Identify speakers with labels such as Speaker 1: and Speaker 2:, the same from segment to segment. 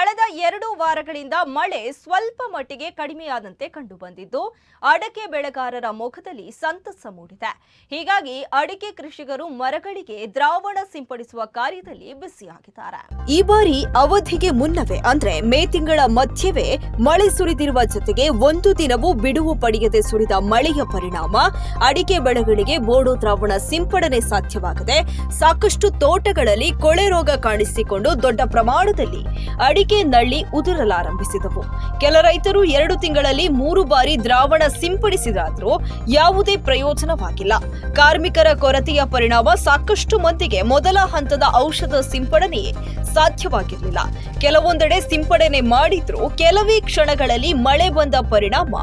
Speaker 1: ಕಳೆದ 2 ವಾರಗಳಿಂದ ಮಳೆ ಸ್ವಲ್ಪ ಮಟ್ಟಿಗೆ ಕಡಿಮೆಯಾದಂತೆ ಕಂಡುಬಂದಿದ್ದು ಅಡಕೆ ಬೆಳೆಗಾರರ ಮುಖದಲ್ಲಿ ಸಂತಸ ಮೂಡಿದೆ. ಹೀಗಾಗಿ ಅಡಿಕೆ ಕೃಷಿಕರು ಮರಗಳಿಗೆ ದ್ರಾವಣ ಸಿಂಪಡಿಸುವ ಕಾರ್ಯದಲ್ಲಿ ಬ್ಯುಸಿಯಾಗಿದ್ದಾರೆ.
Speaker 2: ಈ ಬಾರಿ ಅವಧಿಗೆ ಮುನ್ನವೇ ಅಂದ್ರೆ ಮೇ ತಿಂಗಳ ಮಧ್ಯವೇ ಮಳೆ ಸುರಿದಿರುವ ಜೊತೆಗೆ ಒಂದು ದಿನವೂ ಬಿಡುವು ಪಡೆಯದೆ ಸುರಿದ ಮಳೆಯ ಪರಿಣಾಮ ಅಡಿಕೆ ಬೆಳೆಗಳಿಗೆ ಬೋಡೋ ದ್ರಾವಣ ಸಿಂಪಡಣೆ ಸಾಧ್ಯವಾಗದೆ ಸಾಕಷ್ಟು ತೋಟಗಳಲ್ಲಿ ಕೊಳೆ ರೋಗ ಕಾಣಿಸಿಕೊಂಡು ದೊಡ್ಡ ಪ್ರಮಾಣದಲ್ಲಿ ಅಡಿಕೆ ನಳ್ಳಿ ಉದುರಲಾರಂಭಿಸಿದವು. ಕೆಲ ರೈತರು 2 ತಿಂಗಳಲ್ಲಿ 3 ಬಾರಿ ದ್ರಾವಣ ಸಿಂಪಡಿಸಿದಾದರೂ ಯಾವುದೇ ಪ್ರಯೋಜನವಾಗಿಲ್ಲ. ಕಾರ್ಮಿಕರ ಕೊರತೆಯ ಪರಿಣಾಮ ಸಾಕಷ್ಟು ಮಂದಿಗೆ ಮೊದಲ ಹಂತದ ಔಷಧ ಸಿಂಪಡಣೆಯೇ ಸಾಧ್ಯವಾಗಿರಲಿಲ್ಲ. ಕೆಲವೊಂದೆಡೆ ಸಿಂಪಡಣೆ ಮಾಡಿದ್ರೂ ಕೆಲವೇ ಕ್ಷಣಗಳಲ್ಲಿ ಮಳೆ ಬಂದ ಪರಿಣಾಮ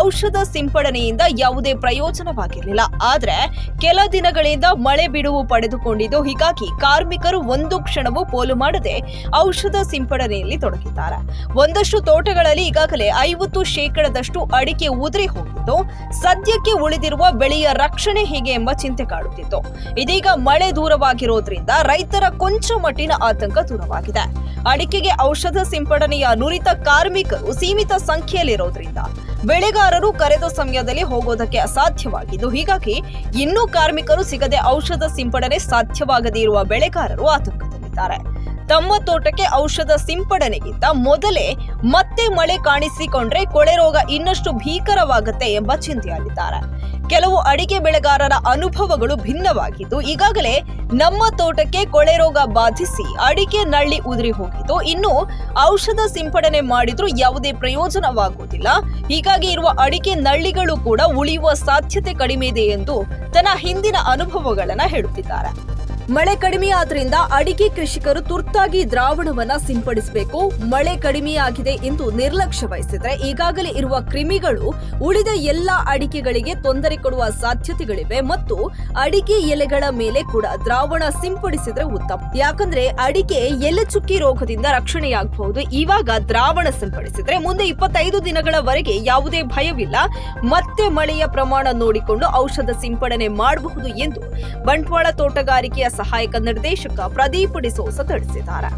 Speaker 2: ಔಷಧ ಸಿಂಪಡಣೆಯಿಂದ ಯಾವುದೇ ಪ್ರಯೋಜನವಾಗಿರಲಿಲ್ಲ. ಆದ್ರೆ ಕೆಲ ದಿನಗಳಿಂದ ಮಳೆ ಬಿಡುವು ಪಡೆದುಕೊಂಡಿದ್ದು ಹೀಗಾಗಿ ಕಾರ್ಮಿಕರು ಒಂದು ಕ್ಷಣವೂ ಪೋಲು ಮಾಡದೆ ಔಷಧ ಸಿಂಪಡಣೆಯಲ್ಲಿ ತೊಡಗಿದ್ದಾರೆ. ಒಂದಷ್ಟು ತೋಟಗಳಲ್ಲಿ ಈಗಾಗಲೇ 50% ಅಡಿಕೆ ಉದುರಿ ಹೋಗಿದ್ದು ಸದ್ಯಕ್ಕೆ ಉಳಿದಿರುವ ಬೆಳೆಯ ರಕ್ಷಣೆ ಹೇಗೆ ಎಂಬ ಚಿಂತೆ ಕಾಡುತ್ತಿತ್ತು. ಇದೀಗ ಮಳೆ ದೂರವಾಗಿರೋದ್ರಿಂದ ರೈತರ ಕೊಂಚ ಮಟ್ಟಿನ ಆತಂಕ ದೂರವಾಗಿದೆ. ಅಡಿಕೆಗೆ ಔಷಧ ಸಿಂಪಡಣೆಯ ನುರಿತ ಕಾರ್ಮಿಕರು ಸೀಮಿತ ಸಂಖ್ಯೆಯಲ್ಲಿರೋದ್ರಿಂದ ಬೆಳೆಗಾರರು ಕರೆದ ಸಮಯದಲ್ಲಿ ಹೋಗೋದಕ್ಕೆ ಅಸಾಧ್ಯವಾಗಿದ್ದು ಹೀಗಾಗಿ ಇನ್ನೂ ಕಾರ್ಮಿಕರು ಸಿಗದೆ ಔಷಧ ಸಿಂಪಡಣೆ ಸಾಧ್ಯವಾಗದೇ ಇರುವ ಬೆಳೆಗಾರರು ಆತಂಕದಲ್ಲಿದ್ದಾರೆ. ತಮ್ಮ ತೋಟಕ್ಕೆ ಔಷಧ ಸಿಂಪಡಣೆಗಿಂತ ಮೊದಲೇ ಮತ್ತೆ ಮಳೆ ಕಾಣಿಸಿಕೊಂಡ್ರೆ ಕೊಳೆ ರೋಗ ಇನ್ನಷ್ಟು ಭೀಕರವಾಗುತ್ತೆ ಎಂಬ ಚಿಂತೆಯಲ್ಲಿದ್ದಾರೆ. ಕೆಲವು ಅಡಿಕೆ ಬೆಳೆಗಾರರ ಅನುಭವಗಳು ಭಿನ್ನವಾಗಿದ್ದು ಈಗಾಗಲೇ ನಮ್ಮ ತೋಟಕ್ಕೆ ಕೊಳೆ ರೋಗ ಬಾಧಿಸಿ ಅಡಿಕೆ ನಳ್ಳಿ ಉದುರಿ ಹೋಗಿದ್ದು ಇನ್ನು ಔಷಧ ಸಿಂಪಡಣೆ ಮಾಡಿದ್ರೂ ಯಾವುದೇ ಪ್ರಯೋಜನವಾಗುವುದಿಲ್ಲ. ಹೀಗಾಗಿ ಇರುವ ಅಡಿಕೆ ನಳ್ಳಿಗಳು ಕೂಡ ಉಳಿಯುವ ಸಾಧ್ಯತೆ ಕಡಿಮೆ ಇದೆ ಎಂದು ತನ್ನ ಹಿಂದಿನ ಅನುಭವಗಳನ್ನ ಹೇಳುತ್ತಿದ್ದಾರೆ. ಮಳೆ ಕಡಿಮೆಯಾದ್ರಿಂದ ಅಡಿಕೆ ಕೃಷಿಕರು ತುರ್ತಾಗಿ ದ್ರಾವಣವನ್ನ ಸಿಂಪಡಿಸಬೇಕು. ಮಳೆ ಕಡಿಮೆಯಾಗಿದೆ ಎಂದು ನಿರ್ಲಕ್ಷ್ಯ ವಹಿಸಿದ್ರೆ ಈಗಾಗಲೇ ಇರುವ ಕ್ರಿಮಿಗಳು ಉಳಿದ ಎಲ್ಲಾ ಅಡಿಕೆಗಳಿಗೆ ತೊಂದರೆ ಕೊಡುವ ಸಾಧ್ಯತೆಗಳಿವೆ ಮತ್ತು ಅಡಿಕೆ ಎಲೆಗಳ ಮೇಲೆ ಕೂಡ ದ್ರಾವಣ ಸಿಂಪಡಿಸಿದ್ರೆ ಉತ್ತಮ. ಯಾಕಂದ್ರೆ ಅಡಿಕೆ ಎಲೆ ಚುಕ್ಕಿ ರೋಗದಿಂದ ರಕ್ಷಣೆಯಾಗಬಹುದು. ಇವಾಗ ದ್ರಾವಣ ಸಿಂಪಡಿಸಿದ್ರೆ ಮುಂದೆ 25 ದಿನಗಳವರೆಗೆ ಯಾವುದೇ ಭಯವಿಲ್ಲ. ಮತ್ತೆ ಮಳೆಯ ಪ್ರಮಾಣ ನೋಡಿಕೊಂಡು ಔಷಧ ಸಿಂಪಡಣೆ ಮಾಡಬಹುದು ಎಂದು ಬಂಟ್ವಾಳ ತೋಟಗಾರಿಕೆಯ ಸಹಾಯಕ ನಿರ್ದೇಶಕ ಪ್ರದೀಪ್ ಡಿಸೋಸ ತಿಳಿಸಿದ್ದಾರೆ.